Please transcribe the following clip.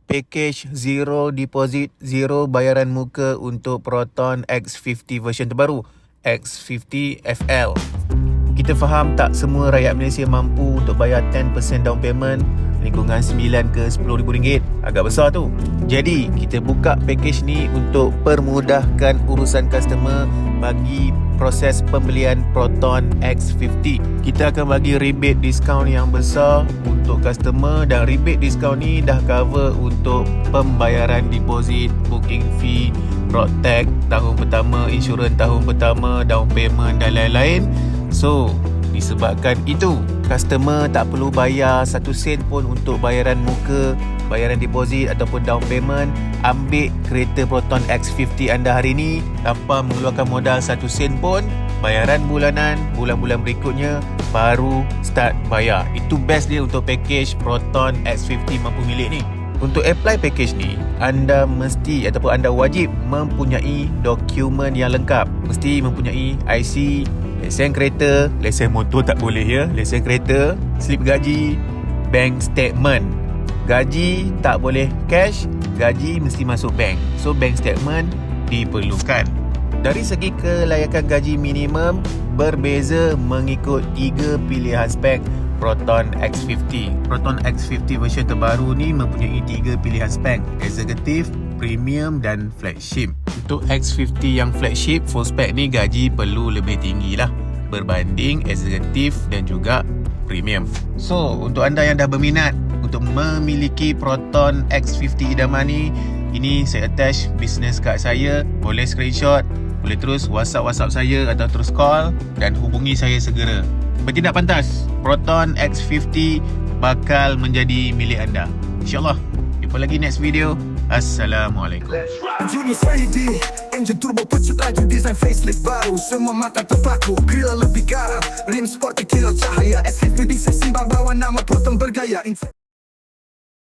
package zero deposit, zero bayaran muka untuk Proton X50 version terbaru, X50 FL. Kita faham tak semua rakyat Malaysia mampu untuk bayar 10% down payment, lingkungan 9 ke 10 ribu ringgit. Agak besar tu. Jadi kita buka package ni untuk permudahkan urusan customer bagi proses pembelian Proton X50. Kita akan bagi rebate diskaun yang besar untuk customer, dan rebate diskaun ni dah cover untuk pembayaran deposit, booking fee, road tax tahun pertama, insurans tahun pertama, down payment dan lain-lain. So, disebabkan itu, customer tak perlu bayar 1 sen pun untuk bayaran muka, bayaran deposit ataupun down payment. Ambil kereta Proton X50 anda hari ni tanpa mengeluarkan modal 1 sen pun. Bayaran bulanan, bulan-bulan berikutnya baru start bayar. Itu best dia untuk package Proton X50 mampu milik ni. Untuk apply package ni, anda mesti ataupun anda wajib mempunyai dokumen yang lengkap. Mesti mempunyai IC, lesen kereta, lesen motor tak boleh ya, lesen kereta, slip gaji, bank statement. Gaji tak boleh cash, gaji mesti masuk bank. So bank statement diperlukan. Dari segi kelayakan gaji minimum berbeza mengikut 3 pilihan spek Proton X50. Proton X50 version terbaru ni mempunyai 3 pilihan spek: executive, premium dan flagship. Untuk X50 yang flagship full spec ni gaji perlu lebih tinggi lah berbanding executive dan juga premium. So untuk anda yang dah berminat untuk memiliki Proton X50 idaman ni, ini saya attach business card saya. Boleh screenshot, boleh terus WhatsApp saya atau terus call dan hubungi saya segera. Bertindak pantas, Proton X50 bakal menjadi milik anda, InsyaAllah. Jumpa lagi next video. Assalamualaikum. Junior Swahidi, engine turbo pucuk laju, design facelift baru, semua mata terpaku, grill lebih garang, rim sport kilau cahaya, SHV bisa simbang bawa nama Proton bergaya.